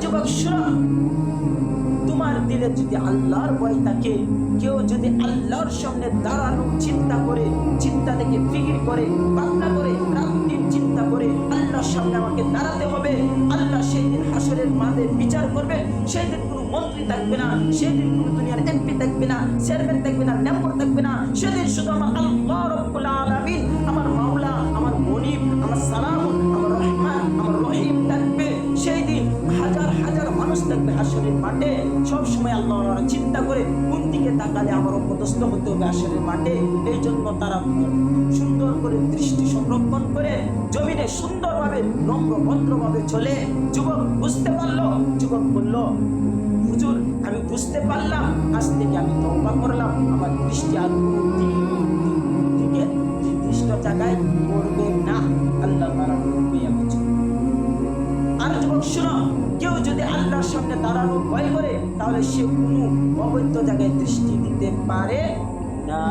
যুবক শোনো, তোমার দিলে যদি আল্লাহর ভয় থাকে, কেউ যদি আল্লাহর সামনে দাঁড়ানো চিন্তা থেকে ফিকির করে, ভাবনা করে, রাত-দিন চিন্তা করে আল্লাহর সামনে আমাকে দাঁড়াতে হবে, আল্লাহ সেই দিন হাসরের মাঠে বিচার করবে, সেই দিন কোনো মন্ত্রী থাকবে না, সেই দিন কোনো দুনিয়ার এমপি থাকবে না, চেয়ারম্যান থাকবে না, মেম্বার থাকবে না, সেদিন শুধু আমার আল্লাহ রাব্বুল আলামিন, আমার মাওলা, আমার মনিব, আমার সালামুন, আমার রহমান, আমার রহিম থাকবে। সেই দিন হাজার হাজার মানুষ থাকবে হাসরের মাঠে। সব সময় আল্লাহ চিন্তা করে কোন দিকে তাকালে আমার অপদস্থ হতে হবে হাসরের মাঠে। এই জন্য তারা সুন্দর করে দৃষ্টি সংরক্ষণ করে জমিনে সুন্দরভাবে নম্রভদ্রভাবে চলে। যুবক বুঝতে পারলো, যুবক বলল, হুজুর আমি বুঝতে পারলাম, আজ থেকে আমি তওবা করলাম, আমার দৃষ্টি আর দিকে নির্দিষ্ট জায়গায় পড়বে না, আল্লাহ তাআলা করবে। আর যুবক শোনো, কেউ যদি আল্লাহর সামনে দাঁড়ানোর ভয় করে, তাহলে সে কোনো অবৈধ জায়গায় দৃষ্টি দিতে পারে না।